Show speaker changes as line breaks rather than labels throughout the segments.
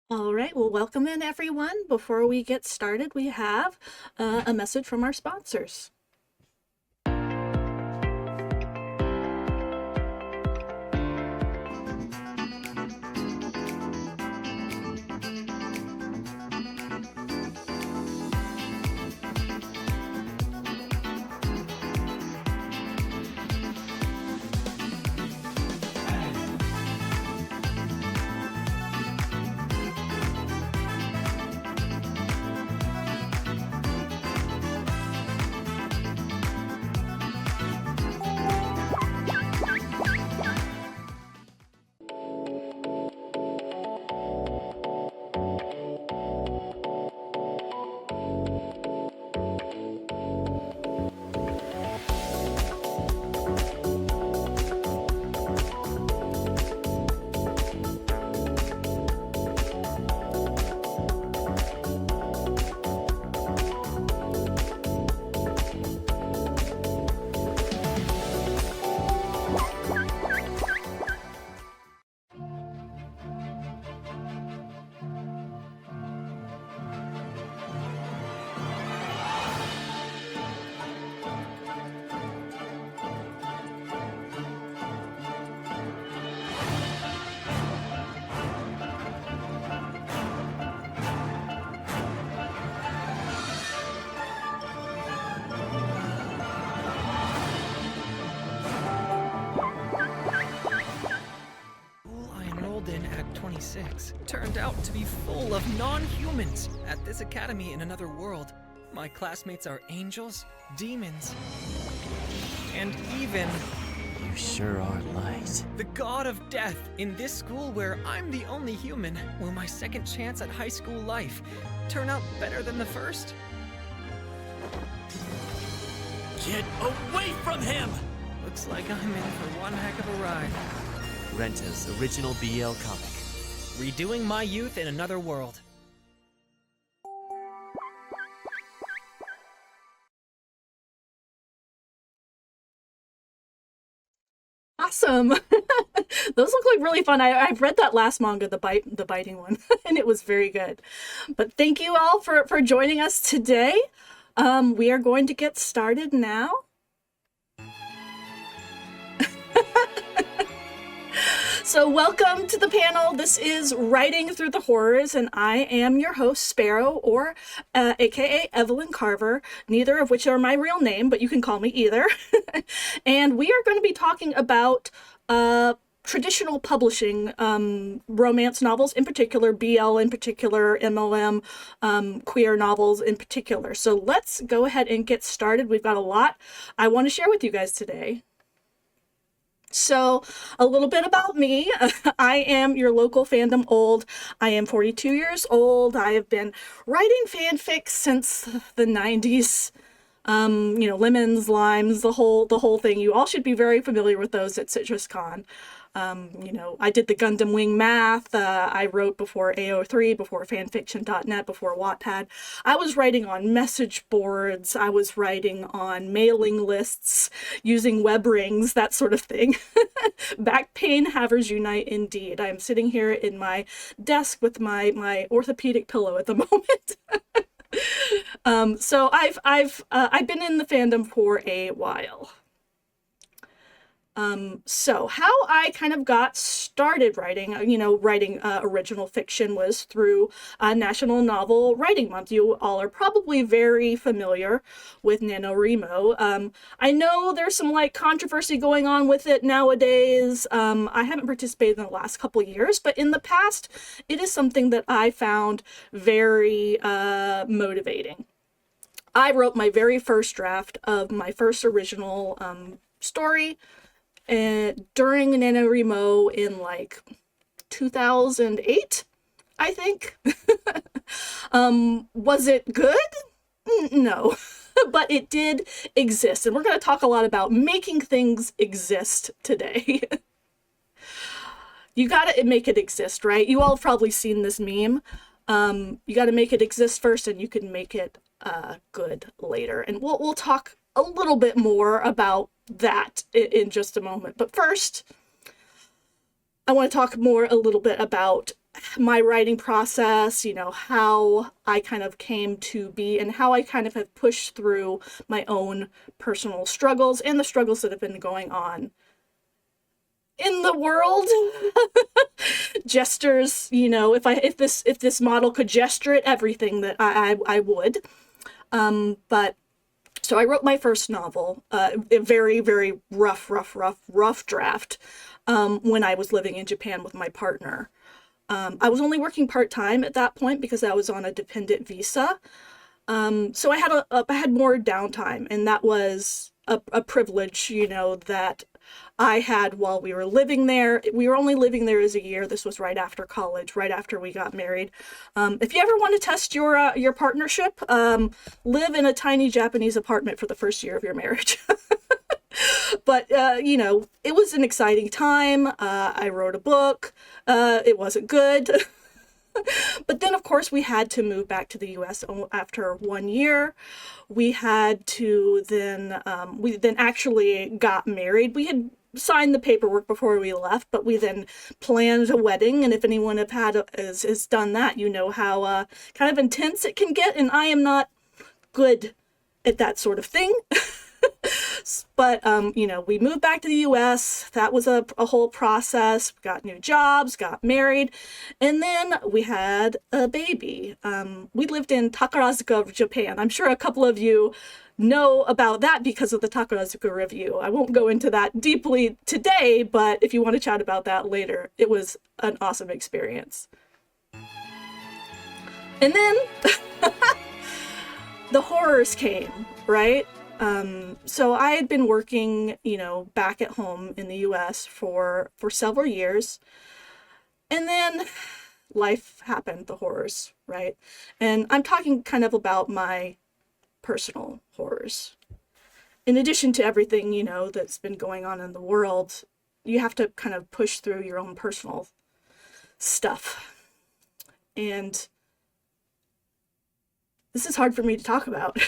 All right, well, welcome in everyone. Before we get started, we have a message from our sponsors.
At 26 turned out to be full of non-humans. At this academy in another world, my classmates are angels, demons, and even
You sure are light.
the god of death. In this school where I'm the only human, will my second chance at high school life turn out better than the first?
Get away from him!
Looks like I'm in for one heck of a ride.
Renta's original BL comic.
Redoing my youth in another world.
Awesome. Those look like really fun. I've read that last manga, the biting one, and it was very good. But thank you all for joining us today. We are going to get started now. So welcome to the panel. This is Writing Through the Horrors, and I am your host, Sparrow, or aka Evelynn Carver, neither of which are my real name, but you can call me either. And we are going to be talking about traditional publishing, romance novels in particular, BL in particular, MLM, queer novels in particular. So let's go ahead and get started. We've got a lot I want to share with you guys today. So a little bit about me. I am your local fandom old. I am 42 years old. I have been writing fanfics since the 90s. Lemons, limes, the whole thing. You all should be very familiar with those at CitrusCon. I did the Gundam Wing math. I wrote before AO3, before fanfiction.net, before Wattpad. I was writing on message boards. I was writing on mailing lists, using web rings, that sort of thing. Back pain havers unite indeed. I'm sitting here in my desk with my orthopedic pillow at the moment. So I've been in the fandom for a while. So how I kind of got started writing, original fiction was through National Novel Writing Month. You all are probably very familiar with NaNoWriMo. I know there's some controversy going on with it nowadays. I haven't participated in the last couple of years, but in the past, it is something that I found very motivating. I wrote my very first draft of my first original story during NaNoWriMo in 2008, I think. Was it good? No, but it did exist. And we're going to talk a lot about making things exist today. You got to make it exist, right? You all have probably seen this meme. You got to make it exist first, and you can make it good later. And we'll talk a little bit more about that in just a moment. But first, I want to talk a little bit about my writing process, how I kind of came to be and how I kind of have pushed through my own personal struggles and the struggles that have been going on in the world. Gestures, if this model could gesture at everything, that I would. But so I wrote my first novel, a very, very rough draft, when I was living in Japan with my partner. I was only working part-time at that point because I was on a dependent visa. So I had more downtime, and that was a privilege, that I had while we were living there. We were only living there as a year. This was right after college, right after we got married. If you ever want to test your partnership, live in a tiny Japanese apartment for the first year of your marriage. But, it was an exciting time. I wrote a book. It wasn't good. But then, of course, we had to move back to the U.S. after 1 year. We had to then, we then actually got married. We had signed the paperwork before we left, but we then planned a wedding. And if anyone has done that, you know how kind of intense it can get. And I am not good at that sort of thing. But, we moved back to the U.S. That was a whole process. We got new jobs, got married, and then we had a baby. We lived in Takarazuka, Japan. I'm sure a couple of you know about that because of the Takarazuka review. I won't go into that deeply today, but if you want to chat about that later, it was an awesome experience. And then the horrors came, right? So I had been working, back at home in the US for several years, and then life happened, the horrors, right? And I'm talking kind of about my personal horrors. In addition to everything, that's been going on in the world, you have to kind of push through your own personal stuff. And this is hard for me to talk about.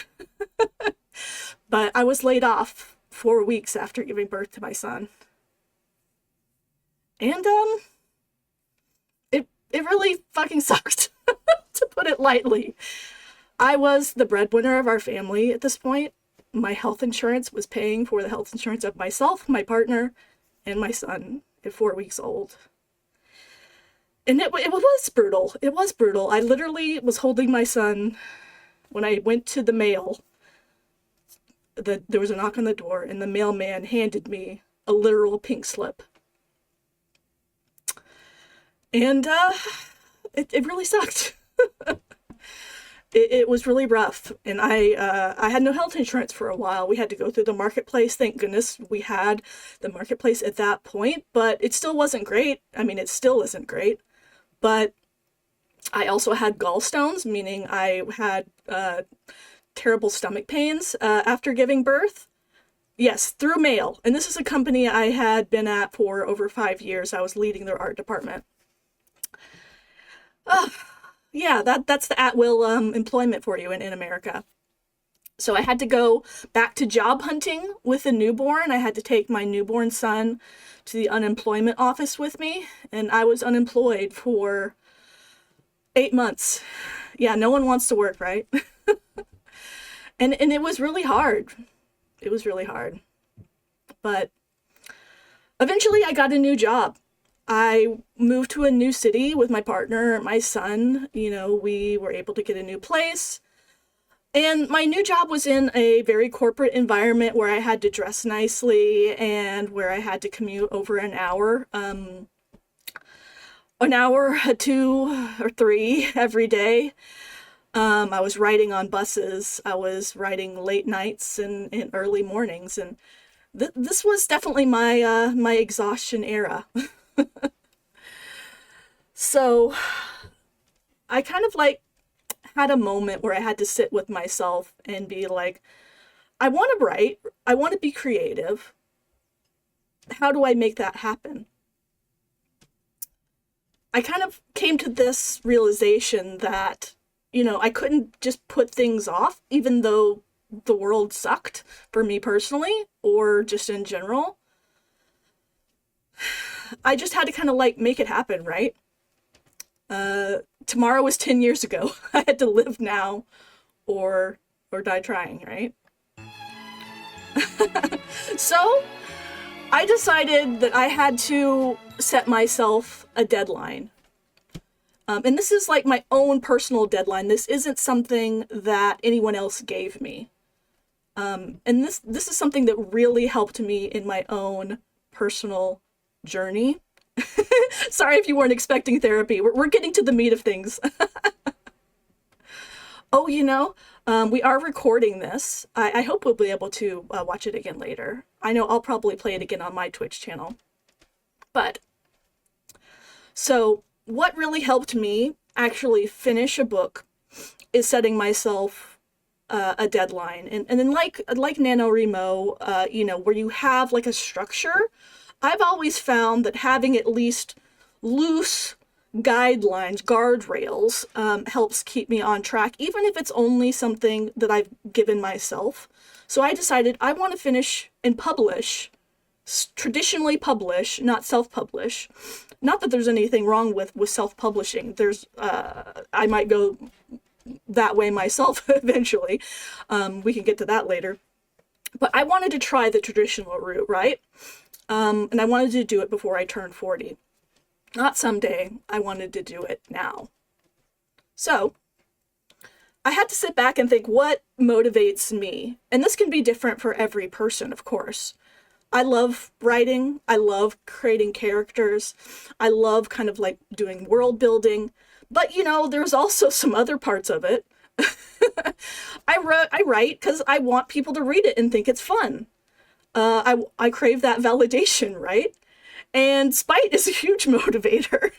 But I was laid off 4 weeks after giving birth to my son. And, it really fucking sucked, to put it lightly. I was the breadwinner of our family at this point. My health insurance was paying for the health insurance of myself, my partner, and my son at 4 weeks old. And it was brutal. It was brutal. I literally was holding my son when I went to the mail. There was a knock on the door, and the mailman handed me a literal pink slip. And it really sucked. It was really rough, and I had no health insurance for a while. We had to go through the marketplace. Thank goodness we had the marketplace at that point, but it still wasn't great. I mean, it still isn't great. But I also had gallstones, meaning I had terrible stomach pains after giving birth. Yes, through mail. And this is a company I had been at for over 5 years. I was leading their art department. Yeah, that's the at-will employment for you in America. So I had to go back to job hunting with a newborn. I had to take my newborn son to the unemployment office with me, and I was unemployed for 8 months. Yeah, no one wants to work, right? And it was really hard. It was really hard. But eventually I got a new job. I moved to a new city with my partner and my son. We were able to get a new place. And my new job was in a very corporate environment where I had to dress nicely and where I had to commute over an hour. An hour, 2 or 3 every day. I was writing on buses. I was writing late nights and early mornings, and this was definitely my exhaustion era. So I kind of had a moment where I had to sit with myself and be like, I want to write. I want to be creative. How do I make that happen? I kind of came to this realization that I couldn't just put things off, even though the world sucked for me personally, or just in general. I just had to kind of make it happen, right? Tomorrow was 10 years ago. I had to live now or die trying, right? So I decided that I had to set myself a deadline. And this is like my own personal deadline. This isn't something that anyone else gave me. And this is something that really helped me in my own personal journey. Sorry if you weren't expecting therapy. We're getting to the meat of things. Oh, we are recording this. I hope we'll be able to watch it again later. I know I'll probably play it again on my Twitch channel. But, so what really helped me actually finish a book is setting myself a deadline. And then like NaNoWriMo, where you have like a structure, I've always found that having at least loose guidelines, guardrails, helps keep me on track, even if it's only something that I've given myself. So I decided I want to finish and publish, traditionally publish, not self-publish. Not that there's anything wrong with self-publishing. I might go that way myself eventually. We can get to that later. But I wanted to try the traditional route, right? And I wanted to do it before I turned 40. Not someday, I wanted to do it now. So, I had to sit back and think, what motivates me? And this can be different for every person, of course. I love writing, I love creating characters, I love kind of like doing world building, but there's also some other parts of it. I write because I want people to read it and think it's fun. I crave that validation, right? And spite is a huge motivator.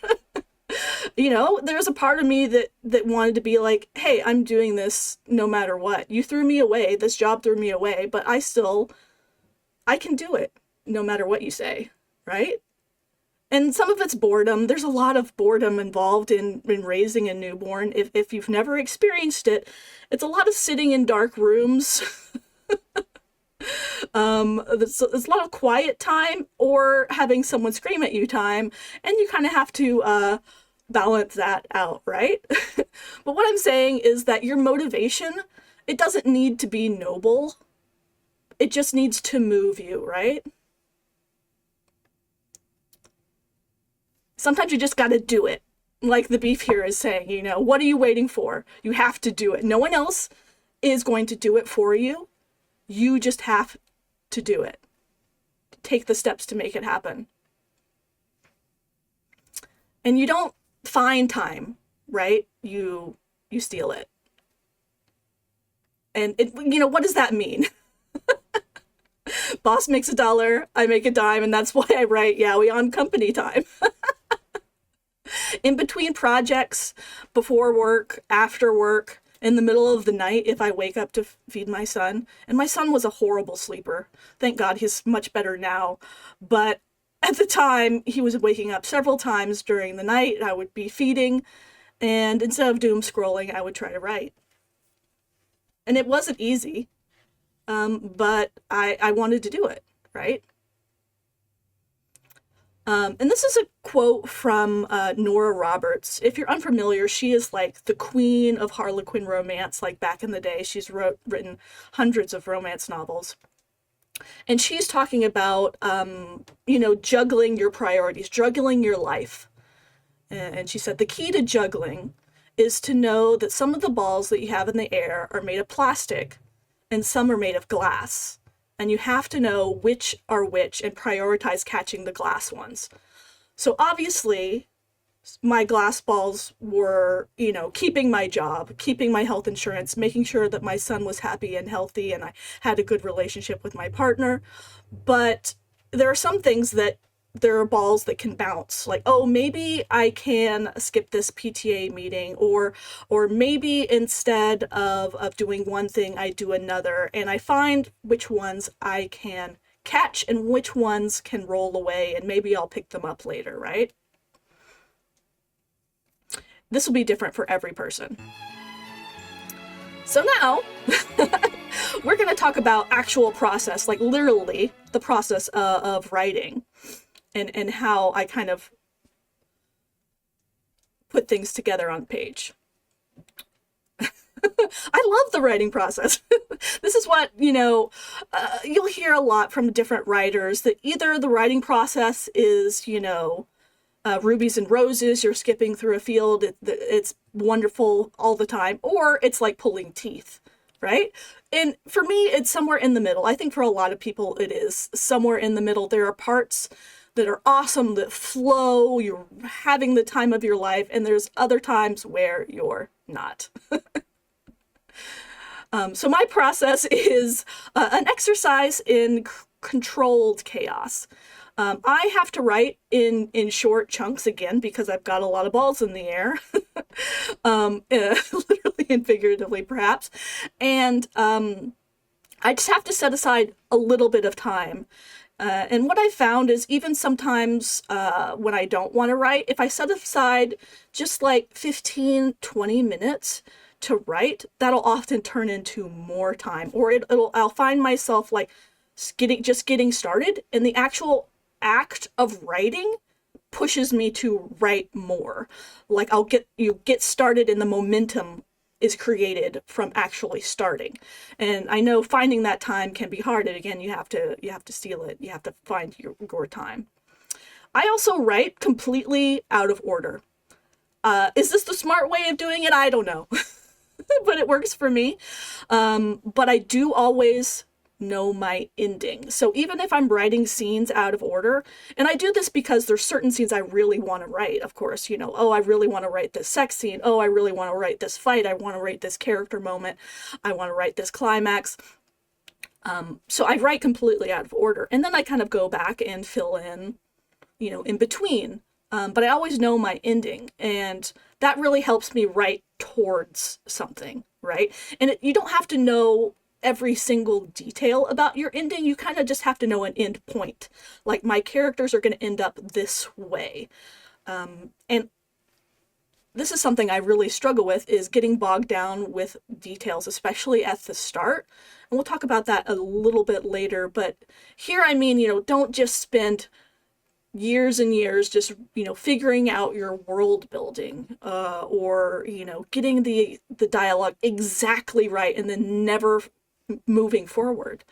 There's a part of me that wanted to be like, hey, I'm doing this no matter what. You threw me away. This job threw me away, but I can do it no matter what you say, right? And some of it's boredom. There's a lot of boredom involved in raising a newborn. If you've never experienced it, it's a lot of sitting in dark rooms. There's a lot of quiet time or having someone scream at you time, and you kind of have to balance that out, right? But what I'm saying is that your motivation, it doesn't need to be noble. It just needs to move you, right? Sometimes you just got to do it. Like the beef here is saying, what are you waiting for? You have to do it. No one else is going to do it for you. You just have to do it. Take the steps to make it happen. And you don't find time, right? You steal it. And what does that mean? Boss makes $1, I make a dime, and that's why I write yaoi on company time. In between projects, before work, after work, in the middle of the night, if I wake up to feed my son. And my son was a horrible sleeper. Thank God he's much better now. But at the time, he was waking up several times during the night. I would be feeding, and instead of doom scrolling, I would try to write. And it wasn't easy, but I wanted to do it, right? And this is a quote from Nora Roberts. If you're unfamiliar, she is like the queen of Harlequin romance, like back in the day. She's written hundreds of romance novels. And she's talking about, juggling your priorities, juggling your life. And she said, the key to juggling is to know that some of the balls that you have in the air are made of plastic and some are made of glass. And you have to know which are which and prioritize catching the glass ones. So obviously, my glass balls were, keeping my job, keeping my health insurance, making sure that my son was happy and healthy and I had a good relationship with my partner. But there are some things that there are balls that can bounce, like, oh, maybe I can skip this PTA meeting, or maybe instead of doing one thing, I do another, and I find which ones I can catch and which ones can roll away, and maybe I'll pick them up later, right? This will be different for every person. So now, we're going to talk about actual process, like literally the process of writing. And how I kind of put things together on page. I love the writing process. This is what, you'll hear a lot from different writers, that either the writing process is, rubies and roses, you're skipping through a field, it's wonderful all the time, or it's like pulling teeth, right? And for me, it's somewhere in the middle. I think for a lot of people, it is somewhere in the middle. There are parts that are awesome, that flow, you're having the time of your life, and there's other times where you're not. So my process is an exercise in controlled chaos. I have to write in short chunks again because I've got a lot of balls in the air, literally and figuratively perhaps. And I just have to set aside a little bit of time. And what I found is even sometimes when I don't want to write, if I set aside just like 15, 20 minutes to write, that'll often turn into more time, or I'll find myself like getting started, and the actual act of writing pushes me to write more. Like you get started, and the momentum is created from actually starting. And I know finding that time can be hard, and again, you have to steal it. You have to find your time. I also write completely out of order. Is this the smart way of doing it? I don't know. But it works for me. But I do always know my ending. So even if I'm writing scenes out of order, and I do this because there's certain scenes I really want to write, of course, I really want to write this sex scene. Oh, I really want to write this fight. I want to write this character moment. I want to write this climax. So I write completely out of order. And then I kind of go back and fill in, in between. But I always know my ending, and that really helps me write towards something, right? And you don't have to know every single detail about your ending. You kind of just have to know an end point. Like, my characters are going to end up this way. And this is something I really struggle with, is getting bogged down with details, especially at the start. And we'll talk about that a little bit later. But here, I mean, don't just spend years and years just figuring out your world building or getting the dialogue exactly right and then never moving forward.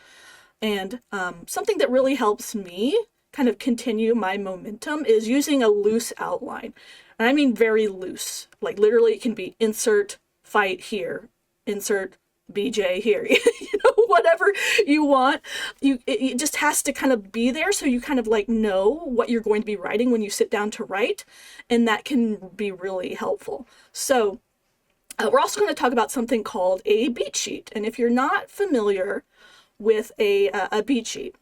And something that really helps me kind of continue my momentum is using a loose outline. And I mean very loose, like literally it can be insert fight here, insert BJ here, whatever you want. It just has to kind of be there, so you kind of like know what you're going to be writing when you sit down to write, and that can be really helpful. So we're also going to talk about something called a beat sheet. And if you're not familiar with a beat sheet,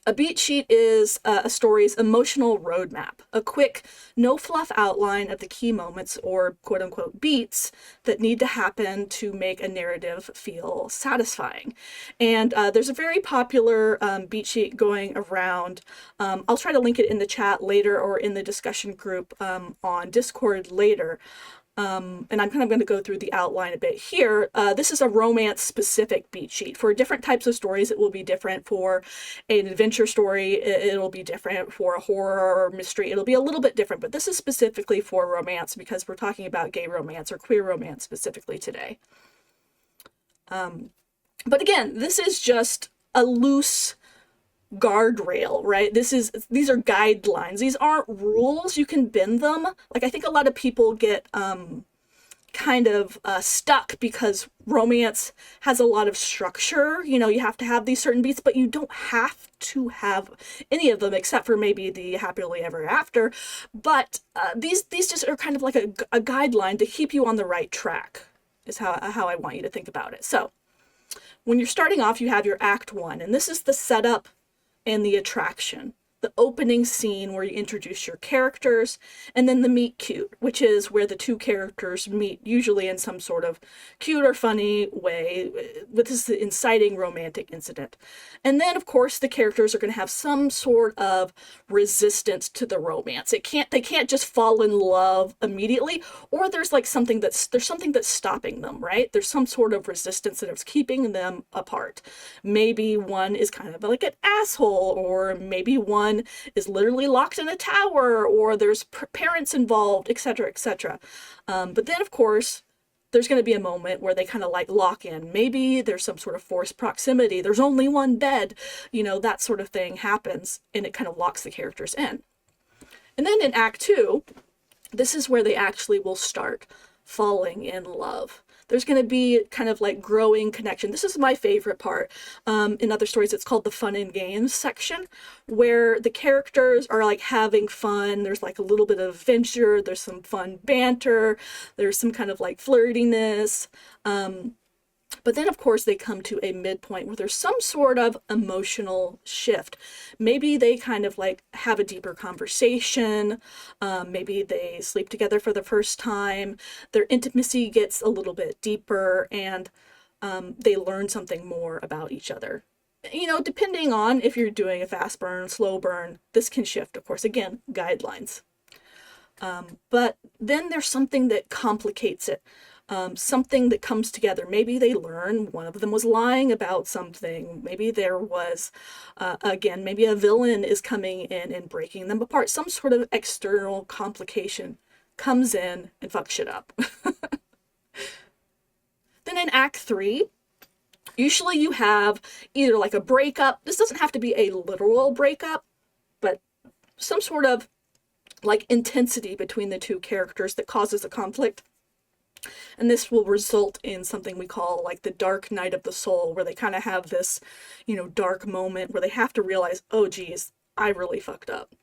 a beat sheet is a story's emotional roadmap, a quick, no-fluff outline of the key moments, or quote-unquote beats, that need to happen to make a narrative feel satisfying. And there's a very popular beat sheet going around. I'll try to link it in the chat later or in the discussion group on Discord later. And I'm kind of going to go through the outline a bit here. This is a romance-specific beat sheet. For different types of stories, it will be different. For an adventure story, it'll be different. For a horror or mystery, it'll be a little bit different. But this is specifically for romance, because we're talking about gay romance or queer romance specifically today. But again, this is just a loose guardrail, right? These are guidelines. These aren't rules. You can bend them. Like, I think a lot of people get kind of stuck because romance has a lot of structure. You have to have these certain beats, but you don't have to have any of them except for maybe the happily ever after. But these just are kind of like a guideline to keep you on the right track, is how I want you to think about it. So when you're starting off, you have your act one, and this is the setup and the attraction, the opening scene where you introduce your characters, and then the meet cute, which is where the two characters meet, usually in some sort of cute or funny way, with this inciting romantic incident. And then, of course, the characters are going to have some sort of resistance to the romance. They can't just fall in love immediately, or there's something that's stopping them, right? There's some sort of resistance that is keeping them apart. Maybe one is kind of like an asshole, or maybe one one is literally locked in a tower, or there's parents involved, etc., etc. But then, of course, there's going to be a moment where they kind of like lock in. Maybe there's some sort of forced proximity. There's only one bed, that sort of thing happens, and it kind of locks the characters in. And then in Act 2, this is where they actually will start falling in love. There's going to be kind of like growing connection. This is my favorite part. In other stories, it's called the fun and games section, where the characters are like having fun. There's like a little bit of adventure. There's some fun banter. There's some kind of like flirtiness. But then, of course, they come to a midpoint where there's some sort of emotional shift. Maybe they kind of like have a deeper conversation. Maybe they sleep together for the first time. Their intimacy gets a little bit deeper, and they learn something more about each other. Depending on if you're doing a fast burn, slow burn, this can shift, of course. Again, guidelines. But then there's something that complicates it. Something that comes together. Maybe they learn one of them was lying about something. Maybe there was, maybe a villain is coming in and breaking them apart. Some sort of external complication comes in and fucks shit up. Then in Act 3, usually you have either like a breakup. This doesn't have to be a literal breakup, but some sort of like intensity between the two characters that causes a conflict. And this will result in something we call like the dark night of the soul, where they kind of have this, dark moment where they have to realize, oh geez, I really fucked up.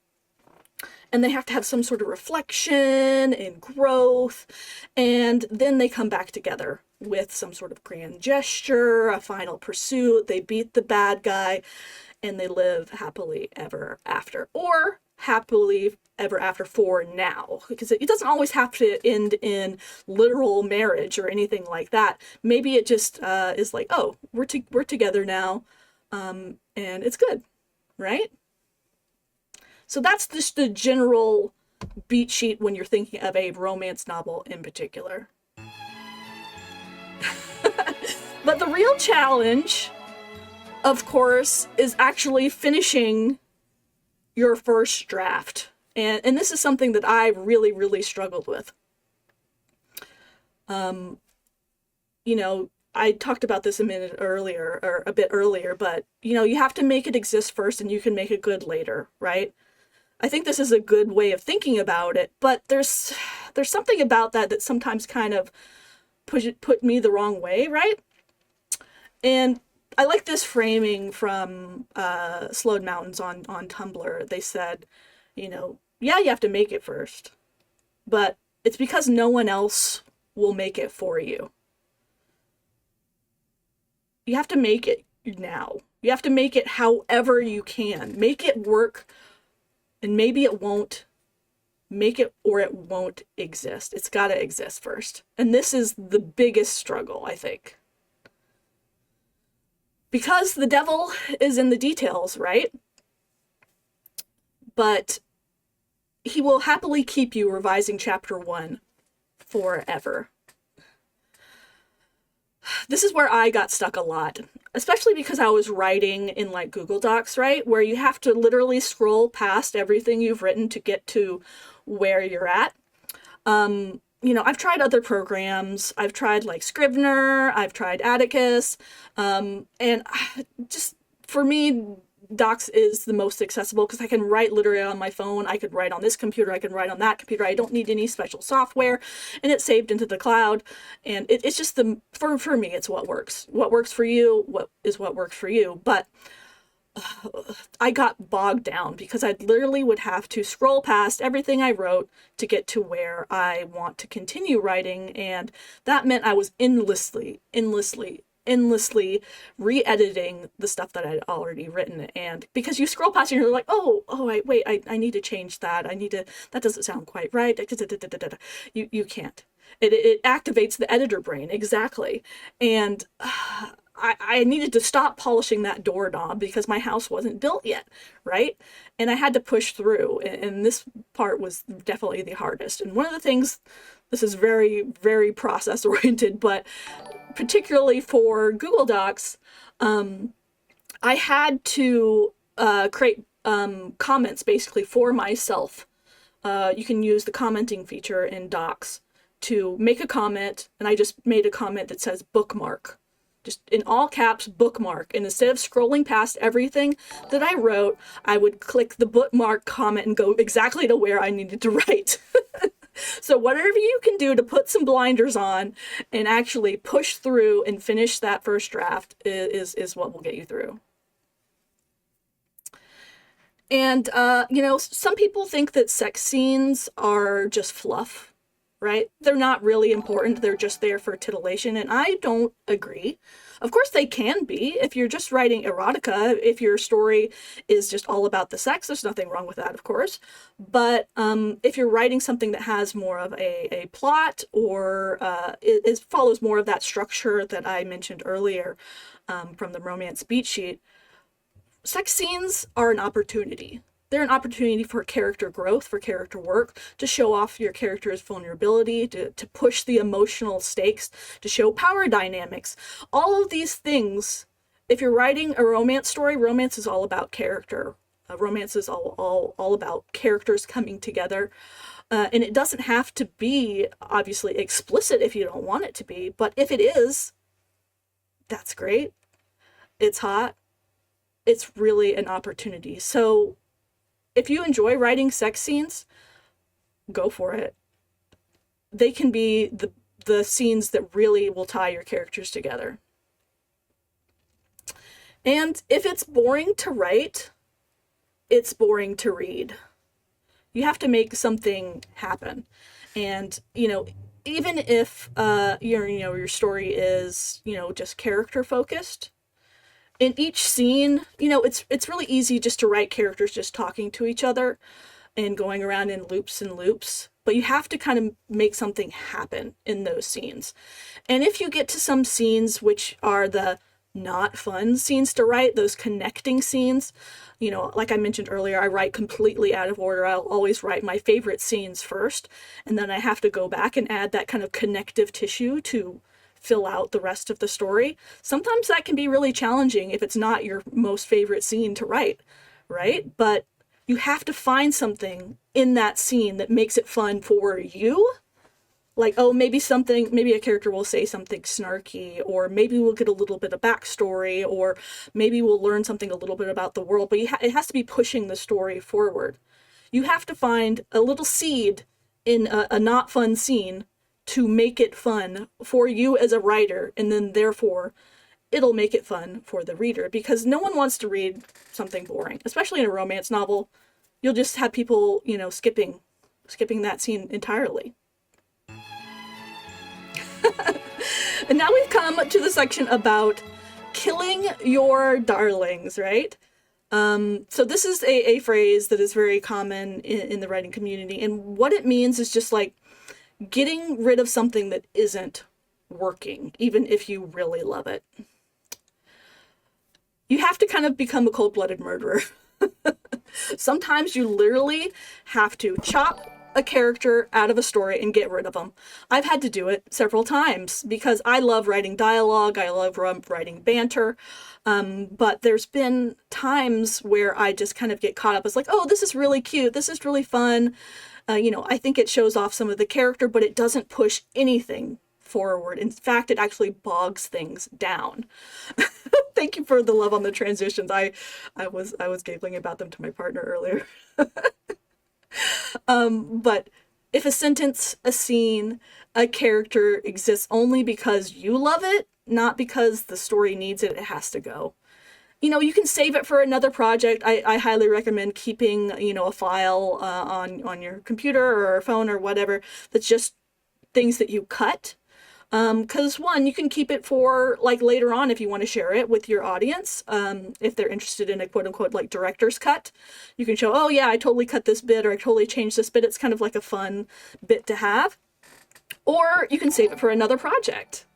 And they have to have some sort of reflection and growth. And then they come back together with some sort of grand gesture, a final pursuit. They beat the bad guy and they live happily ever after. Or happily ever after for now, because it doesn't always have to end in literal marriage or anything like that. Maybe it just is like, oh, we're together now, and it's good, right? So that's just the general beat sheet when you're thinking of a romance novel in particular. But the real challenge, of course, is actually finishing your first draft. And this is something that I really, really struggled with. I talked about this a bit earlier, but, you have to make it exist first and you can make it good later, right? I think this is a good way of thinking about it, but there's something about that sometimes kind of put me the wrong way, right? And I like this framing from Slowed Mountains on Tumblr. They said, yeah, you have to make it first, but it's because no one else will make it for you. You have to make it now. You have to make it however you can. Make it work, and maybe it won't. Make it or it won't exist. It's got to exist first. And this is the biggest struggle, I think. Because the devil is in the details, right? But he will happily keep you revising chapter 1 forever. This is where I got stuck a lot, especially because I was writing in like Google Docs, right? Where you have to literally scroll past everything you've written to get to where you're at. I've tried other programs. I've tried like Scrivener, I've tried Atticus, and just for me, Docs is the most accessible because I can write literally on my phone. I could write on this computer. I can write on that computer. I don't need any special software, and it's saved into the cloud. And it's just for me, it's what works. What works for you, what works for you. But I got bogged down because I literally would have to scroll past everything I wrote to get to where I want to continue writing. And that meant I was endlessly re-editing the stuff that I'd already written. And because you scroll past and you're like, I need to change that. That doesn't sound quite right. You can't. It activates the editor brain. Exactly. And I needed to stop polishing that doorknob because my house wasn't built yet, right? And I had to push through, and this part was definitely the hardest. And one of the things, this is very, very process-oriented, but particularly for Google Docs, I had to create comments basically for myself. You can use the commenting feature in Docs to make a comment, and I just made a comment that says bookmark. Just in all caps, bookmark. And instead of scrolling past everything that I wrote, I would click the bookmark comment and go exactly to where I needed to write. So whatever you can do to put some blinders on and actually push through and finish that first draft is what will get you through. And, some people think that sex scenes are just fluff, right? They're not really important. They're just there for titillation. And I don't agree. Of course they can be. If you're just writing erotica, if your story is just all about the sex, there's nothing wrong with that, of course. But if you're writing something that has more of a plot or it follows more of that structure that I mentioned earlier from the romance beat sheet, sex scenes are an opportunity. They're an opportunity for character growth, for character work, to show off your character's vulnerability, to push the emotional stakes, to show power dynamics. All of these things, if you're writing a romance story, romance is all about character. Romance is all about characters coming together. And it doesn't have to be, obviously, explicit if you don't want it to be. But if it is, that's great. It's hot. It's really an opportunity. So if you enjoy writing sex scenes, go for it. They can be the scenes that really will tie your characters together. And if it's boring to write, it's boring to read. You have to make something happen. And, even if your story is, just character focused, in each scene, it's really easy just to write characters just talking to each other and going around in loops and loops. But you have to kind of make something happen in those scenes. And if you get to some scenes which are the not fun scenes to write, those connecting scenes, like I mentioned earlier, I write completely out of order. I'll always write my favorite scenes first, and then I have to go back and add that kind of connective tissue to fill out the rest of the story. Sometimes that can be really challenging if it's not your most favorite scene to write, right? But you have to find something in that scene that makes it fun for you. Like, maybe a character will say something snarky, or maybe we'll get a little bit of backstory, or maybe we'll learn something a little bit about the world, but it has to be pushing the story forward. You have to find a little seed in a not fun scene to make it fun for you as a writer, and then therefore it'll make it fun for the reader, because no one wants to read something boring, especially in a romance novel. You'll just have people, skipping that scene entirely. And now we've come to the section about killing your darlings, right? So this is a phrase that is very common in the writing community, and what it means is just like getting rid of something that isn't working, even if you really love it. You have to kind of become a cold-blooded murderer. Sometimes you literally have to chop a character out of a story and get rid of them. I've had to do it several times because I love writing dialogue, I love writing banter, but there's been times where I just kind of get caught up as like, this is really cute, this is really fun. I think it shows off some of the character, but it doesn't push anything forward. In fact, it actually bogs things down. Thank you for the love on the transitions. I was giggling about them to my partner earlier. But if a sentence, a scene, a character exists only because you love it, not because the story needs it, it has to go. You can save it for another project. I highly recommend keeping, a file on your computer or phone or whatever that's just things that you cut. Because one, you can keep it for like later on if you want to share it with your audience. If they're interested in a quote unquote like director's cut, you can show, oh yeah, I totally cut this bit or I totally changed this bit. It's kind of like a fun bit to have. Or you can save it for another project.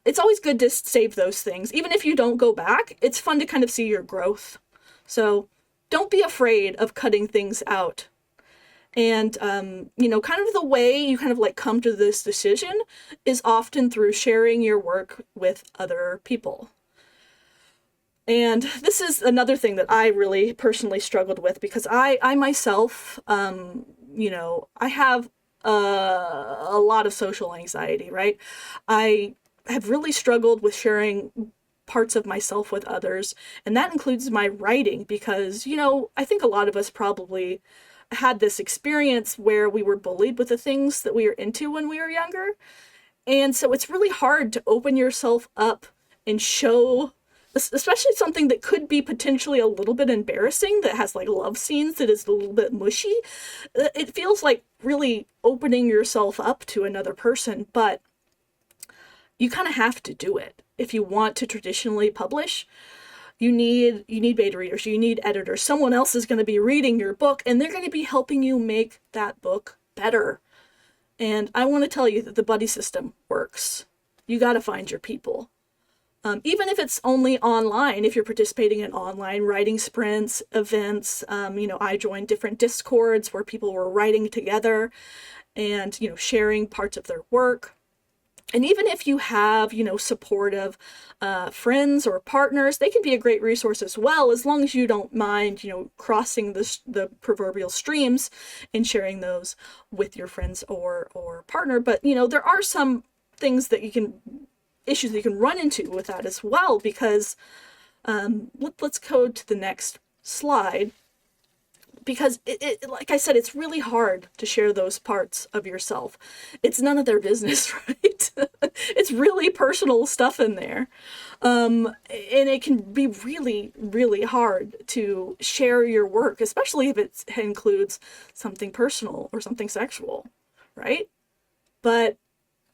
It's always good to save those things. Even if you don't go back, it's fun to kind of see your growth. So don't be afraid of cutting things out. And, kind of the way you kind of like come to this decision is often through sharing your work with other people. And this is another thing that I really personally struggled with, because I myself, I have a lot of social anxiety, right? I have really struggled with sharing parts of myself with others, and that includes my writing, because, I think a lot of us probably had this experience where we were bullied with the things that we were into when we were younger. And so it's really hard to open yourself up and show, especially something that could be potentially a little bit embarrassing, that has like love scenes that is a little bit mushy. It feels like really opening yourself up to another person, but you kind of have to do it if you want to traditionally publish. You need beta readers, you need editors. Someone else is going to be reading your book, and they're going to be helping you make that book better. And I want to tell you that the buddy system works. You got to find your people. Even if it's only online, if you're participating in online writing sprints, events, I joined different Discords where people were writing together and, sharing parts of their work. And even if you have, supportive friends or partners, they can be a great resource as well, as long as you don't mind, crossing the proverbial streams and sharing those with your friends or partner. But, there are some things that issues that you can run into with that as well, because let's go to the next slide. Because it, like I said, it's really hard to share those parts of yourself. It's none of their business, right? It's really personal stuff in there. And it can be really, really hard to share your work, especially if it includes something personal or something sexual, right? But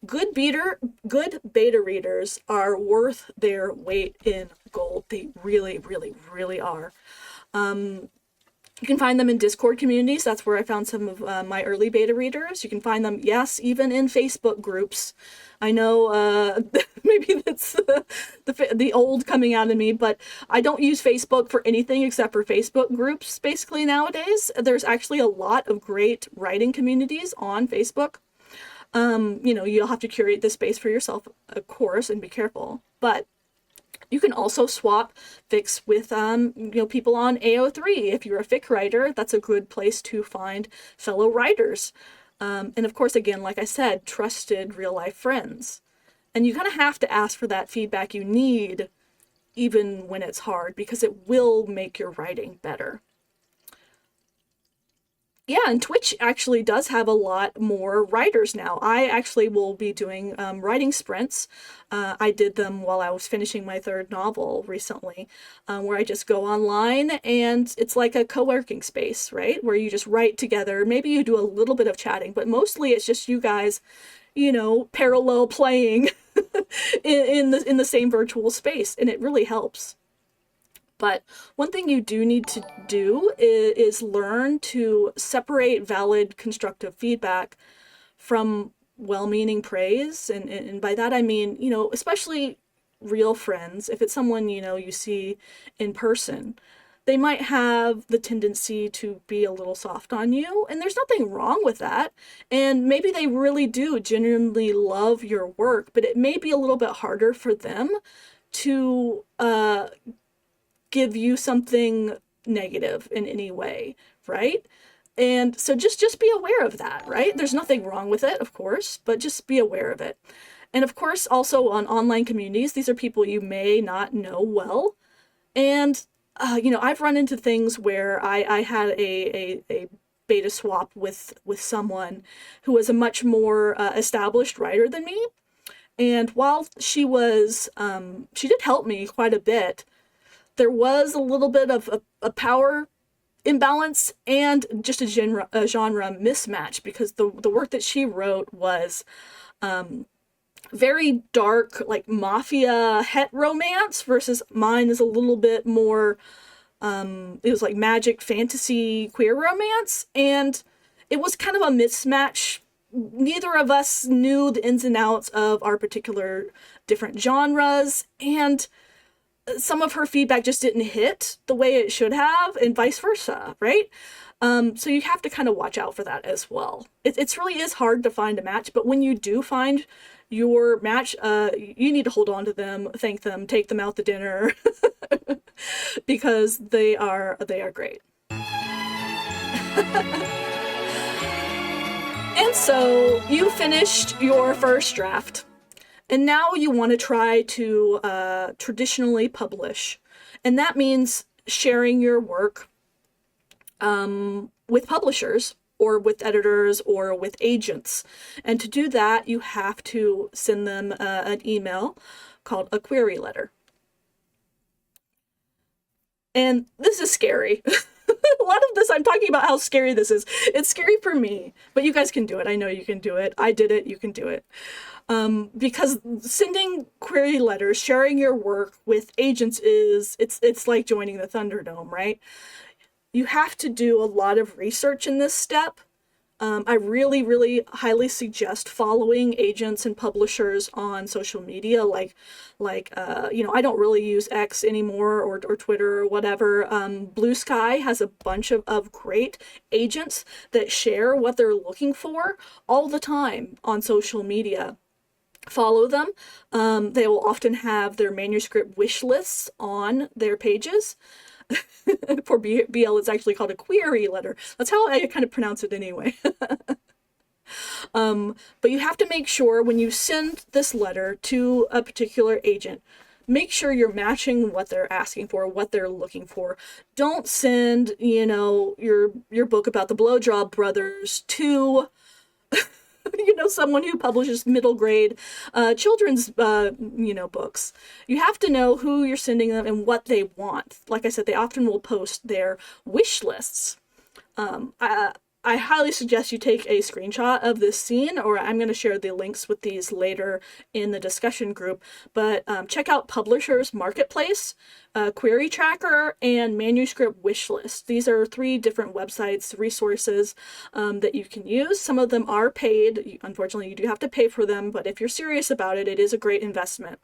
good beta readers are worth their weight in gold. They really, really, really are. You can find them in Discord communities. That's where I found some of my early beta readers. You can find them, yes, even in Facebook groups. I know maybe that's the old coming out of me, but I don't use Facebook for anything except for Facebook groups, basically, nowadays. There's actually a lot of great writing communities on Facebook. You'll have to curate the space for yourself, of course, and be careful. But you can also swap fics with, people on AO3. If you're a fic writer, that's a good place to find fellow writers. And of course, again, like I said, trusted real-life friends. And you kind of have to ask for that feedback you need, even when it's hard, because it will make your writing better. Yeah, and Twitch actually does have a lot more writers now. I actually will be doing writing sprints. I did them while I was finishing my third novel recently, where I just go online, and it's like a co-working space, right? Where you just write together. Maybe you do a little bit of chatting, but mostly it's just you guys, parallel playing in the same virtual space, and it really helps. But one thing you do need to do is learn to separate valid constructive feedback from well-meaning praise. And by that I mean, especially real friends. If it's someone, you see in person, they might have the tendency to be a little soft on you, and there's nothing wrong with that. And maybe they really do genuinely love your work, but it may be a little bit harder for them to give you something negative in any way, right? And so just be aware of that, right? There's nothing wrong with it, of course, but just be aware of it. And of course, also on online communities, these are people you may not know well. And, I've run into things where I had a beta swap with someone who was a much more established writer than me. And while she did help me quite a bit, there was a little bit of a power imbalance and just a genre mismatch, because the work that she wrote was very dark, like mafia het romance, versus mine is a little bit more, it was like magic, fantasy, queer romance, and it was kind of a mismatch. Neither of us knew the ins and outs of our particular different genres, and some of her feedback just didn't hit the way it should have, and vice versa, right? So you have to kind of watch out for that as well. It's really is hard to find a match, but when you do find your match, you need to hold on to them, thank them, take them out to dinner, because they are great. And so you finished your first draft, and now you want to try to traditionally publish, and that means sharing your work with publishers or with editors or with agents. And to do that, you have to send them an email called a query letter. And this is scary. A lot of this, I'm talking about how scary this is. It's scary for me, but you guys can do it. I know you can do it. I did it. You can do it. Because sending query letters, sharing your work with agents it's like joining the Thunderdome, right? You have to do a lot of research in this step. I really, really highly suggest following agents and publishers on social media, like I don't really use X anymore, or Twitter or whatever. Blue Sky has a bunch of great agents that share what they're looking for all the time on social media. Follow them. They will often have their manuscript wish lists on their pages. For BL, it's actually called a query letter. That's how I kind of pronounce it anyway. But you have to make sure when you send this letter to a particular agent, make sure you're matching what they're asking for, what they're looking for. Don't send, your book about the Blowjob Brothers to someone who publishes middle grade children's books. You have to know who you're sending them and what they want. Like I said, they often will post their wish lists. I highly suggest you take a screenshot of this scene, or I'm going to share the links with these later in the discussion group. But check out Publishers Marketplace, Query Tracker, and Manuscript Wishlist. These are 3 different websites, resources that you can use. Some of them are paid. Unfortunately, you do have to pay for them, but if you're serious about it, it is a great investment.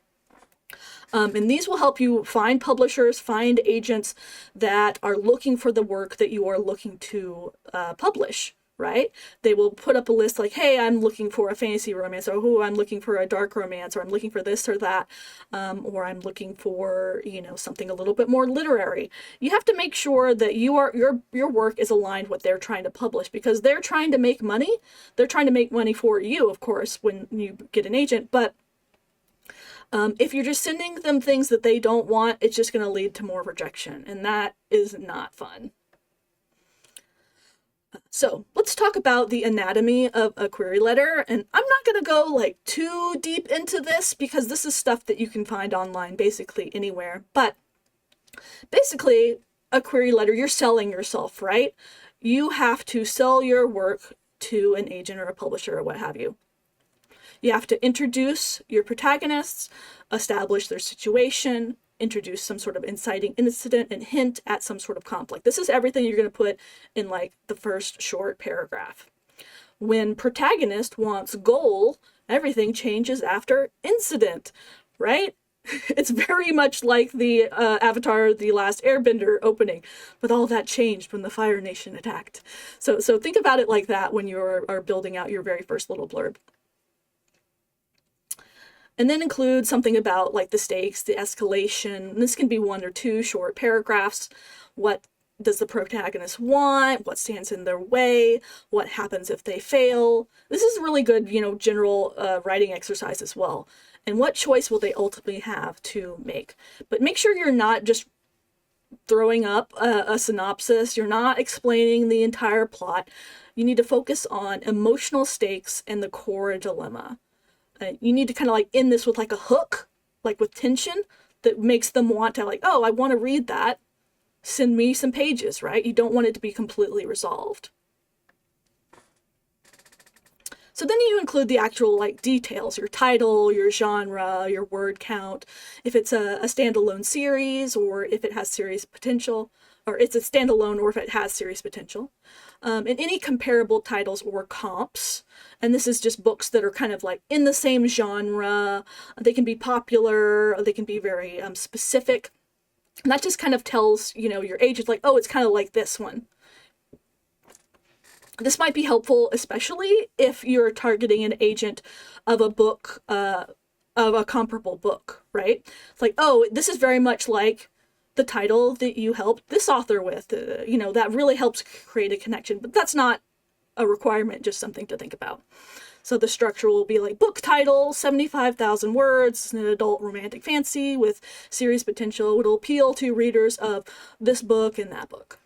And these will help you find publishers, find agents that are looking for the work that you are looking to publish, right? They will put up a list like, hey, I'm looking for a fantasy romance, or I'm looking for a dark romance, or I'm looking for this or that, or I'm looking for, something a little bit more literary. You have to make sure that your work is aligned with what they're trying to publish, because they're trying to make money. They're trying to make money for you, of course, when you get an agent, but if you're just sending them things that they don't want, it's just going to lead to more rejection, and that is not fun. So let's talk about the anatomy of a query letter, and I'm not going to go too deep into this because this is stuff that you can find online basically anywhere, but basically a query letter, you're selling yourself, right? You have to sell your work to an agent or a publisher or what have you. You have to introduce your protagonists, establish their situation, introduce some sort of inciting incident, and hint at some sort of conflict. This is everything you're going to put in the first short paragraph. When protagonist wants goal, everything changes after incident, right? It's very much like the Avatar: The Last Airbender opening, but all that changed when the Fire Nation attacked. So think about it like that when you are building out your very first little blurb. And then include something about the stakes, the escalation. And this can be 1 or 2 short paragraphs. What does the protagonist want? What stands in their way? What happens if they fail? This is a really good, general writing exercise as well. And what choice will they ultimately have to make? But make sure you're not just throwing up a synopsis. You're not explaining the entire plot. You need to focus on emotional stakes and the core dilemma. You need to kind of end this with a hook, with tension that makes them want to oh, I want to read that. Send me some pages, right? You don't want it to be completely resolved. So then you include the actual details, your title, your genre, your word count, if it's a standalone series or if it has series potential, or it's a standalone or if it has series potential. And any comparable titles or comps. And this is just books that are kind of in the same genre. They can be popular, they can be very specific. And that just kind of tells, your agent oh, it's kind of like this one. This might be helpful, especially if you're targeting an agent of a book, of a comparable book, right? It's like, oh, this is very much like the title that you helped this author with. That really helps create a connection, but that's not a requirement, just something to think about. So the structure will be like book title, 75,000 words, an adult romantic fantasy with series potential. It'll appeal to readers of this book and that book.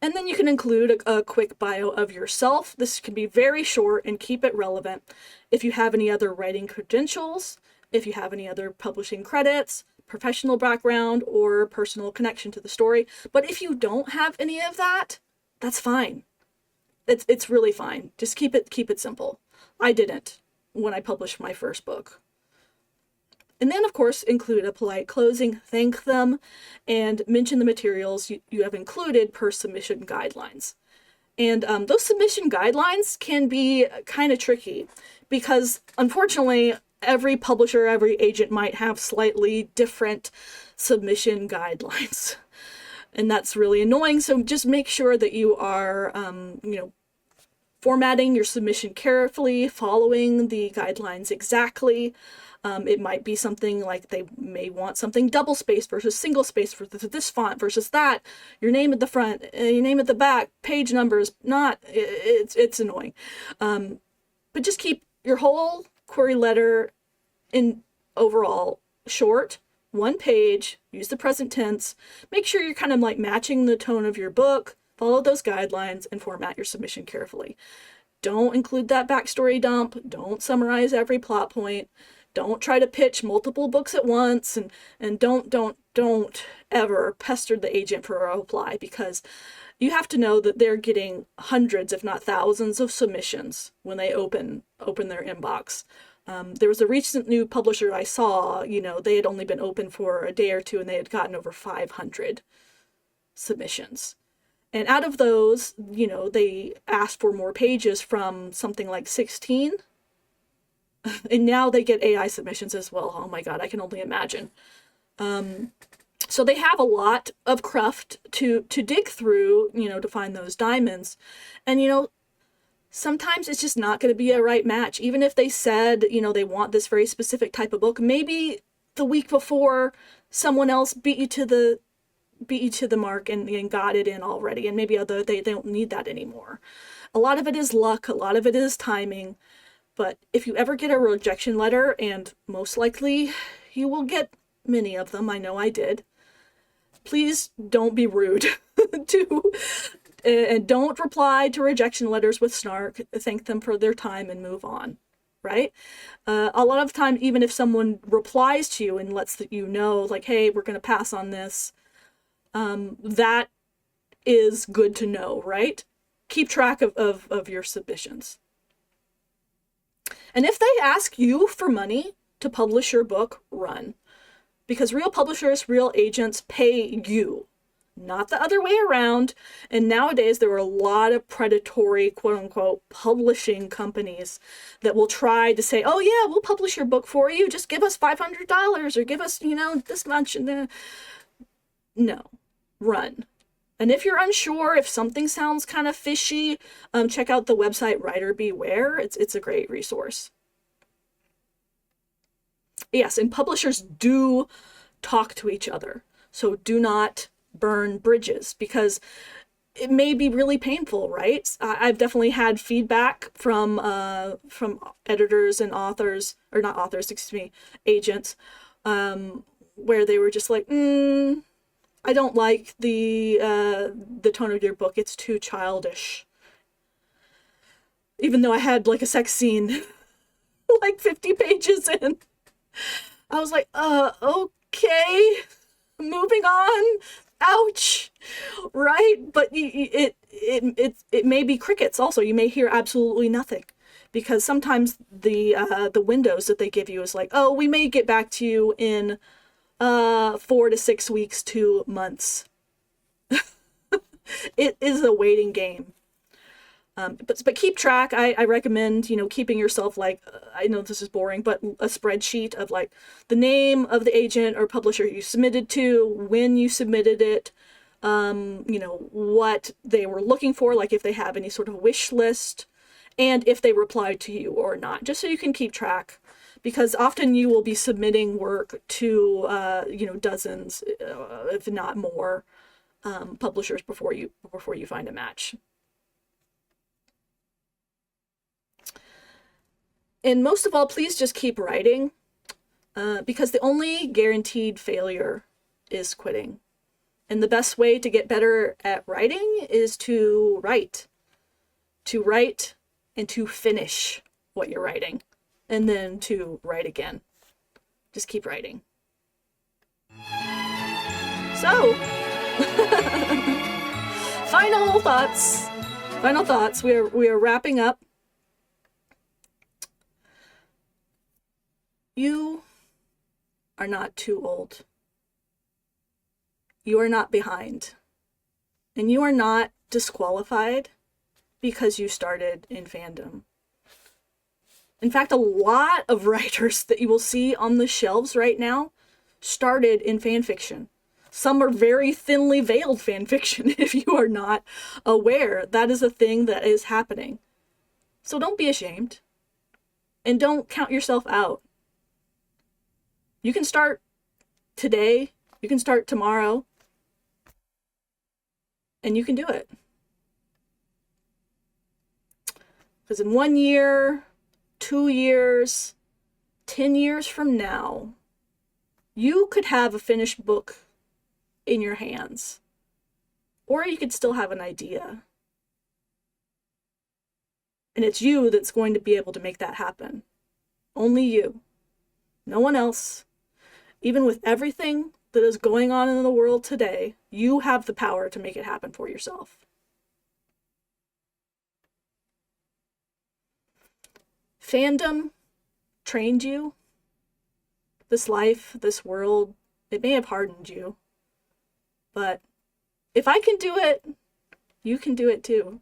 And then you can include a quick bio of yourself. This can be very short and keep it relevant. If you have any other writing credentials, if you have any other publishing credits, professional background, or personal connection to the story. But if you don't have any of that, that's fine. It's really fine. Just keep it simple. I didn't when I published my first book. And then, of course, include a polite closing, thank them, and mention the materials you have included per submission guidelines. And those submission guidelines can be kind of tricky because, unfortunately, every publisher, every agent might have slightly different submission guidelines. And that's really annoying. So just make sure that you are, formatting your submission carefully, following the guidelines exactly. It might be something like they may want something double spaced versus single spaced for this font versus that. Your name at the front, your name at the back, page numbers, it's annoying. But just keep your whole query letter in overall short, one page, use the present tense, make sure you're kind of like matching the tone of your book, follow those guidelines, and format your submission carefully. Don't include that backstory dump, don't summarize every plot point, don't try to pitch multiple books at once, and don't ever pester the agent for a reply, because you have to know that they're getting hundreds, if not thousands, of submissions when they open their inbox. There was a recent new publisher I saw, they had only been open for a day or two and they had gotten over 500 submissions. And out of those, they asked for more pages from something like 16. And now they get AI submissions as well. Oh my God, I can only imagine. So they have a lot of cruft to dig through, to find those diamonds. And, sometimes it's just not going to be a right match. Even if they said, they want this very specific type of book, maybe the week before someone else beat you to the mark and got it in already. And maybe they don't need that anymore. A lot of it is luck. A lot of it is timing. But if you ever get a rejection letter, and most likely you will get many of them, I know I did, please don't be rude and don't reply to rejection letters with snark. Thank them for their time and move on, right? A lot of times, even if someone replies to you and lets you know, like, hey, we're going to pass on this, that is good to know, right? Keep track of your submissions. And if they ask you for money to publish your book, run. Because real publishers, real agents pay you, not the other way around. And nowadays there are a lot of predatory, quote unquote, publishing companies that will try to say, oh yeah, we'll publish your book for you. Just give us $500 or give us, this much. No, run. And if you're unsure, if something sounds kind of fishy, check out the website Writer Beware. It's a great resource. Yes, and publishers do talk to each other. So do not burn bridges, because it may be really painful, right? I've definitely had feedback from editors and authors, or not authors, agents, where they were just like, I don't like the tone of your book. It's too childish. Even though I had like a sex scene like 50 pages in. I was like, okay, moving on. Ouch. Right? But it may be crickets also. You may hear absolutely nothing, because sometimes the windows that they give you is like, oh, we may get back to you in 4 to 6 weeks to months. It is a waiting game. But keep track. I recommend, keeping yourself like, I know this is boring, but a spreadsheet of like the name of the agent or publisher you submitted to, when you submitted it, what they were looking for, like if they have any sort of wish list, and if they replied to you or not, just so you can keep track. Because often you will be submitting work to, dozens, if not more, publishers before you find a match. And most of all, please just keep writing, because the only guaranteed failure is quitting. And the best way to get better at writing is to write and to finish what you're writing, and then to write again. Just keep writing. So, final thoughts. We are wrapping up. You are not too old. You are not behind. And you are not disqualified because you started in fandom. In fact, a lot of writers that you will see on the shelves right now started in fanfiction. Some are very thinly veiled fanfiction, if you are not aware. That is a thing that is happening. So don't be ashamed. And don't count yourself out. You can start today. You can start tomorrow. And you can do it. Because in 1 year, 2 years, 10 years from now, you could have a finished book in your hands. Or you could still have an idea. And it's you that's going to be able to make that happen. Only you. No one else. Even with everything that is going on in the world today, you have the power to make it happen for yourself. Fandom trained you. This life, this world, it may have hardened you. But if I can do it, you can do it too.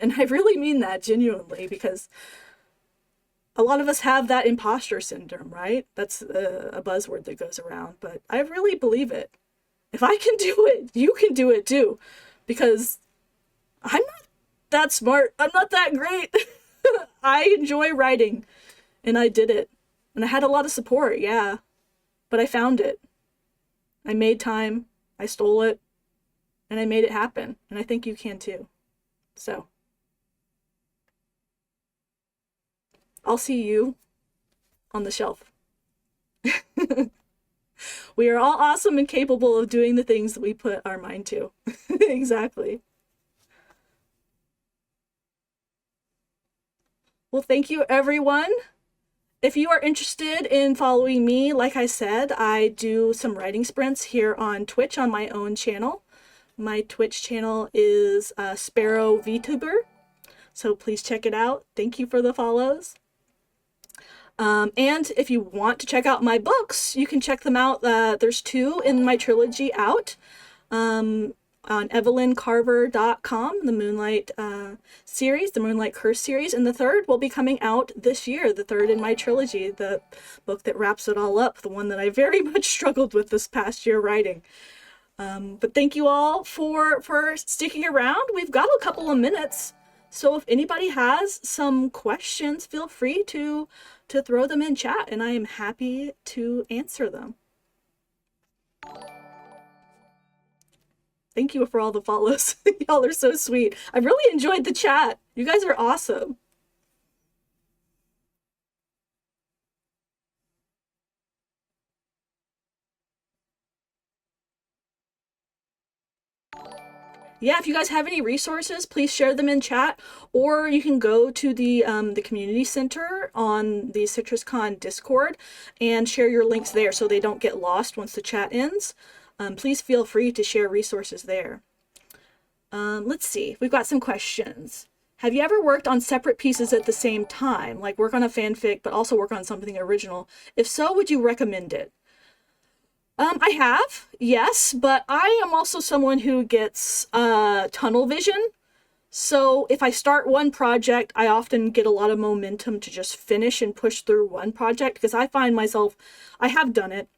And I really mean that genuinely, because a lot of us have that imposter syndrome, right? That's a buzzword that goes around, but I really believe it. If I can do it, you can do it too. Because I'm not that smart. I'm not that great. I enjoy writing, and I did it. And I had a lot of support, yeah. But I found it. I made time. I stole it. And I made it happen. And I think you can too. So, I'll see you on the shelf. We are all awesome and capable of doing the things that we put our mind to. Exactly. Well, thank you, everyone. If you are interested in following me, like I said, I do some writing sprints here on Twitch on my own channel. My Twitch channel is Sparrow VTuber, so please check it out. Thank you for the follows. And if you want to check out my books, you can check them out. There's 2 in my trilogy out on EvelynCarver.com, the Moonlight series, the Moonlight Curse series, and the 3rd will be coming out this year, the 3rd in my trilogy, the book that wraps it all up, the one that I very much struggled with this past year writing. But thank you all for sticking around. We've got a couple of minutes, so if anybody has some questions, feel free to throw them in chat, and I am happy to answer them. Thank you for all the follows. Y'all are so sweet. I really enjoyed the chat. You guys are awesome. Yeah, if you guys have any resources, please share them in chat, or you can go to the community center on the CitrusCon Discord and share your links there so they don't get lost once the chat ends. Please feel free to share resources there. Let's see, we've got some questions. Have you ever worked on separate pieces at the same time, like work on a fanfic but also work on something original? If so, would you recommend it? I have, yes, but I am also someone who gets tunnel vision. So if I start one project, I often get a lot of momentum to just finish and push through one project, because I find myself, I have done it,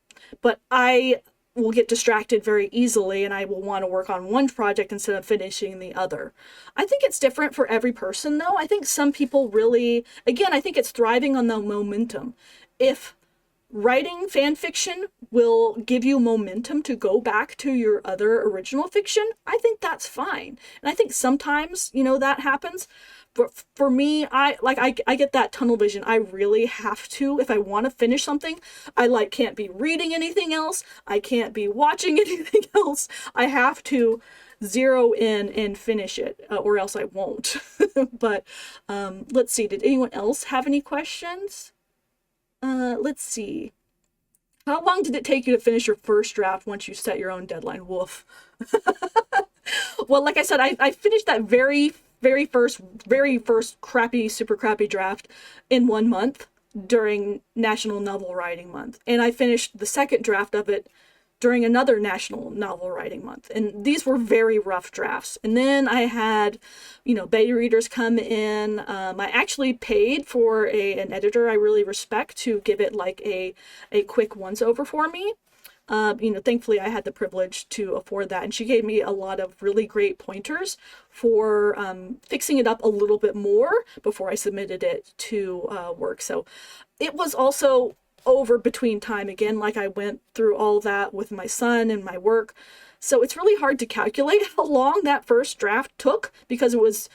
but I will get distracted very easily, and I will want to work on one project instead of finishing the other. I think it's different for every person, though. I think some people really, again, I think it's thriving on the momentum. If writing fan fiction will give you momentum to go back to your other original fiction, I think that's fine. And I think sometimes, that happens. But for me, I get that tunnel vision. I really have to, if I want to finish something, I can't be reading anything else. I can't be watching anything else. I have to zero in and finish it, or else I won't. But let's see, did anyone else have any questions? Let's see. How long did it take you to finish your first draft once you set your own deadline? Woof. Well, like I said, I finished that very first crappy, super crappy draft in 1 month during National Novel Writing Month. And I finished the second draft of it during another National Novel Writing Month. And these were very rough drafts. And then I had, beta readers come in. I actually paid for an editor I really respect to give it a quick once-over for me. Thankfully I had the privilege to afford that, and she gave me a lot of really great pointers for fixing it up a little bit more before I submitted it to work. So it was also over between time again, I went through all that with my son and my work. So it's really hard to calculate how long that first draft took, because it was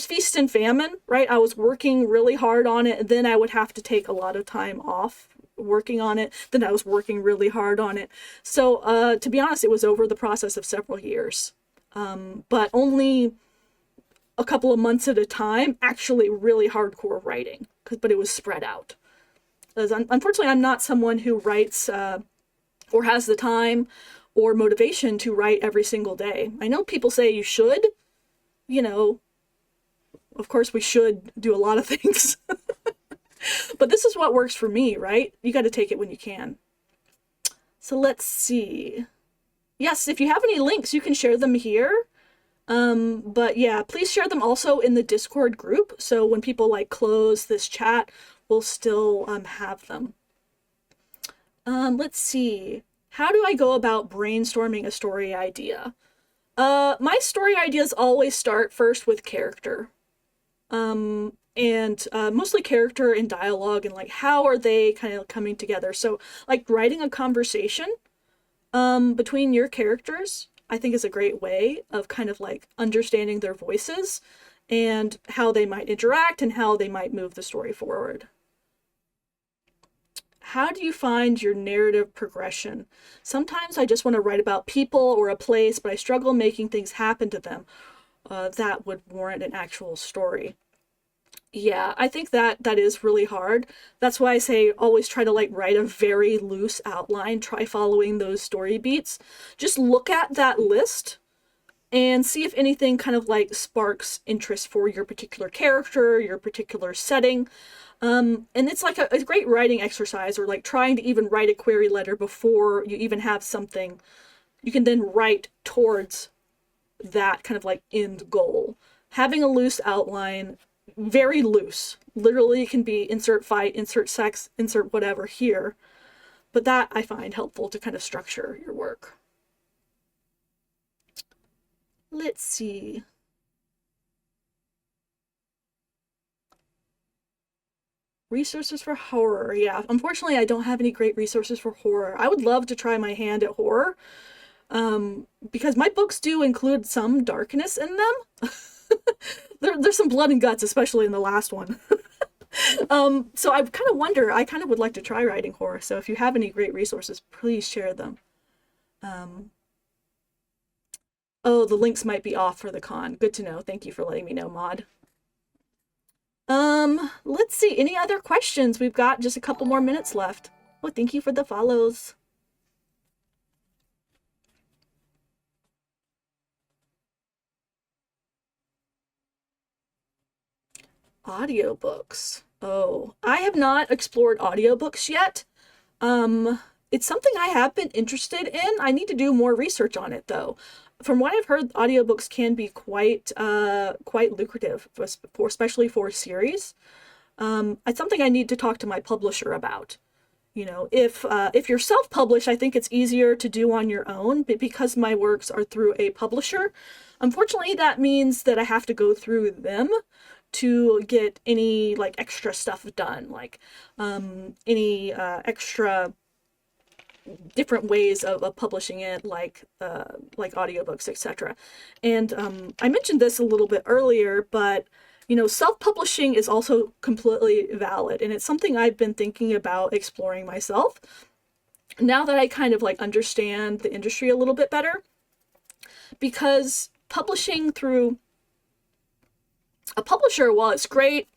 feast and famine, right? I was working really hard on it, and then I would have to take a lot of time off working on it. Then I was working really hard on it. So to be honest, it was over the process of several years, but only a couple of months at a time, actually really hardcore writing, but it was spread out. As unfortunately, I'm not someone who writes or has the time or motivation to write every single day. I know people say you should, of course we should do a lot of things. But this is what works for me, right? You got to take it when you can. So let's see. Yes, if you have any links, you can share them here. But yeah, please share them also in the Discord group. So when people close this chat, we'll still have them. Let's see. How do I go about brainstorming a story idea? My story ideas always start first with character. And mostly character and dialogue, and how are they kind of coming together. So writing a conversation between your characters, I think, is a great way of kind of understanding their voices and how they might interact and how they might move the story forward. How do you find your narrative progression? Sometimes I just want to write about people or a place, but I struggle making things happen to them that would warrant an actual story. Yeah, I think that is really hard. That's why I say always try to write a very loose outline. Try following those story beats. Just look at that list and see if anything kind of sparks interest for your particular character, your particular setting. And it's a great writing exercise, or trying to even write a query letter before you even have something. You can then write towards that kind of end goal. Having a loose outline, very loose. Literally, it can be insert fight, insert sex, insert whatever here. But that I find helpful to kind of structure your work. Let's see. Resources for horror. Yeah, unfortunately, I don't have any great resources for horror. I would love to try my hand at horror, because my books do include some darkness in them. There's some blood and guts, especially in the last one. So I kind of wonder, I kind of would like to try writing horror. So if you have any great resources, please share them. Oh, the links might be off for the con. Good to know. Thank you for letting me know, Maud. Let's see. Any other questions? We've got just a couple more minutes left. Well, thank you for the follows. Audiobooks. Oh, I have not explored audiobooks yet. It's something I have been interested in. I need to do more research on it, though. From what I've heard, audiobooks can be quite lucrative, especially for series. It's something I need to talk to my publisher about. You know, if you're self-published, I think it's easier to do on your own, but because my works are through a publisher, unfortunately that means that I have to go through them to get any like extra stuff done, like any extra different ways of publishing it, like audiobooks, etc. And I mentioned this a little bit earlier, but you know, self-publishing is also completely valid, and it's something I've been thinking about exploring myself now that I kind of like understand the industry a little bit better, because publishing through a publisher, while it's great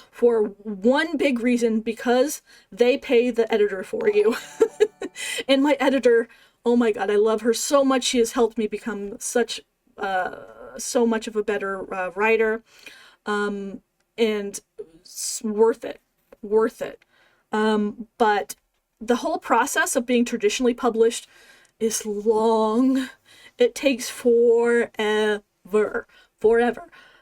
for one big reason, because they pay the editor for you. And my editor, oh my god, I love her so much. She has helped me become so much of a better writer, and it's worth it. But the whole process of being traditionally published is long. It takes forever,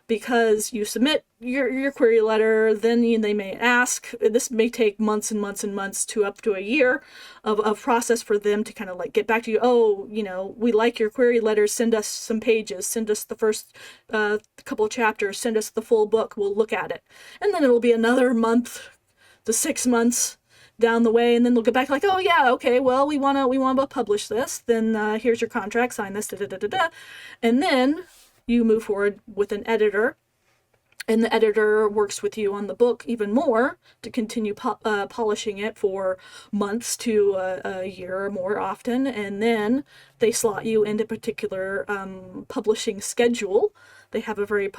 because you submit your query letter, then they may ask, this may take months and months and months to up to a year of process for them to kind of like get back to you. Oh, you know, we like your query letter, send us some pages, send us the first couple of chapters, send us the full book, we'll look at it. And then it'll be another month to 6 months down the way, and then they'll get back like, oh yeah, okay, well, we want to publish this, then here's your contract, sign this, da da da da da. And then you move forward with an editor, and the editor works with you on the book even more to continue polishing it for months to a year or more often, and then they slot you into a particular publishing schedule. They have a very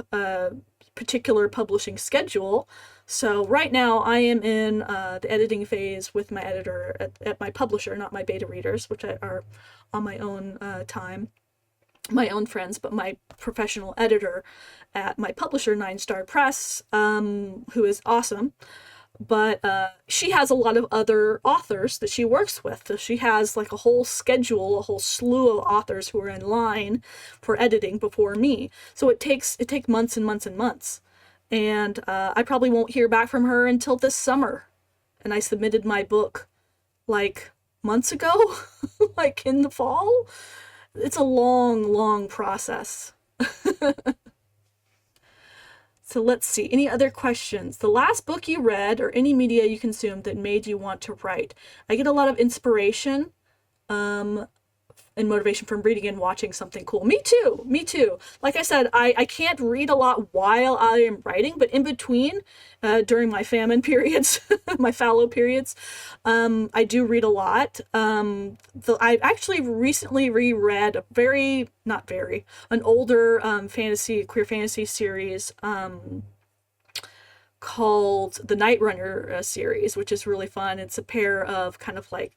particular publishing schedule. So right now I am in the editing phase with my editor at my publisher, not my beta readers, which are on my own time, my own friends, but my professional editor at my publisher, 9 Star Press, who is awesome. But she has a lot of other authors that she works with. So she has like a whole schedule, a whole slew of authors who are in line for editing before me. So it takes months and months and months. And I probably won't hear back from her until this summer. And I submitted my book like months ago, like in the fall. It's a long, long process. So let's see. Any other questions? The last book you read or any media you consumed that made you want to write? I get a lot of inspiration and motivation from reading and watching something cool. Me too. Like I said, I can't read a lot while I am writing, but in between, during my famine periods, my fallow periods, I do read a lot. I actually recently reread an older queer fantasy series, called the Night Runner series, which is really fun. It's a pair of kind of like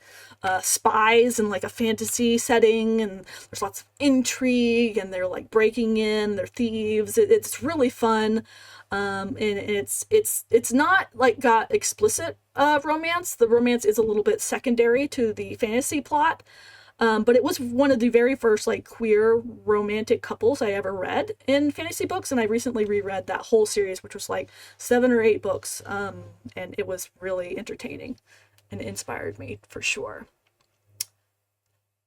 spies in like a fantasy setting, and there's lots of intrigue, and they're like breaking in, they're thieves. It's really fun, and it's not like got explicit romance. The romance is a little bit secondary to the fantasy plot. But it was one of the very first like queer romantic couples I ever read in fantasy books, and I recently reread that whole series, which was like 7 or 8 books, and it was really entertaining and inspired me for sure.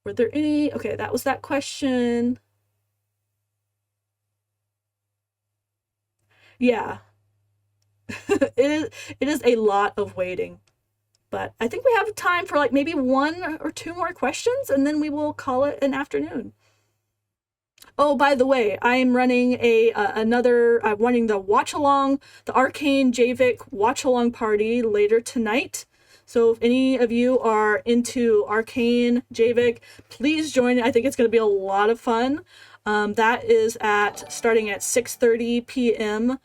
Were there any? Okay, that was that question. Yeah, it is a lot of waiting. But I think we have time for like maybe 1 or 2 more questions, and then we will call it an afternoon. Oh, by the way, I am running running the watch along, the Arcane JVIC watch along party later tonight. So if any of you are into Arcane JVIC, please join. I think it's going to be a lot of fun. That is starting at 6:30 p.m.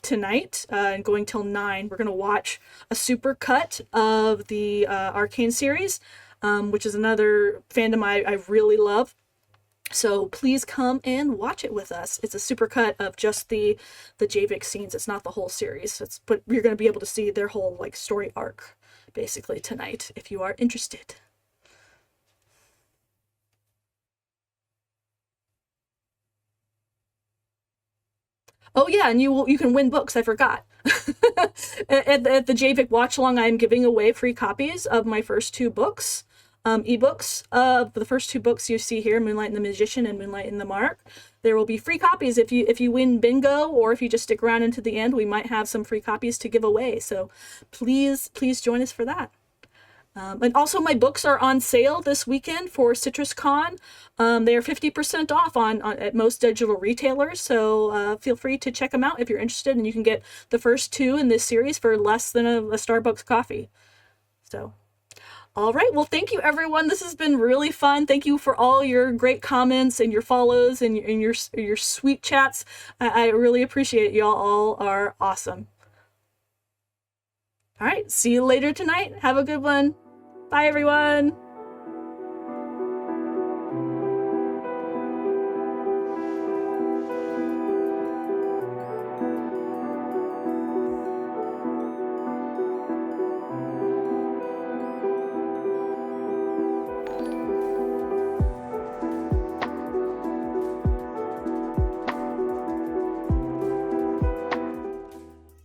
Tonight, and going till 9. We're going to watch a super cut of the Arcane series, which is another fandom I really love. So please come and watch it with us. It's a super cut of just the JVIC scenes. It's not the whole series. But you're going to be able to see their whole like story arc basically tonight if you are interested. Oh yeah, and you can win books. I forgot. at the JVIC Watch Along, I am giving away free copies of my first 2 books, ebooks of the first 2 books you see here, Moonlight and the Magician and Moonlight and the Mark. There will be free copies if you win bingo, or if you just stick around into the end. We might have some free copies to give away. So please join us for that. And also, my books are on sale this weekend for CitrusCon. They are 50% off on at most digital retailers, so feel free to check them out if you're interested, and you can get the first 2 in this series for less than a Starbucks coffee. So, all right. Well, thank you, everyone. This has been really fun. Thank you for all your great comments and your follows and your sweet chats. I really appreciate it. Y'all all are awesome. All right. See you later tonight. Have a good one. Bye, everyone.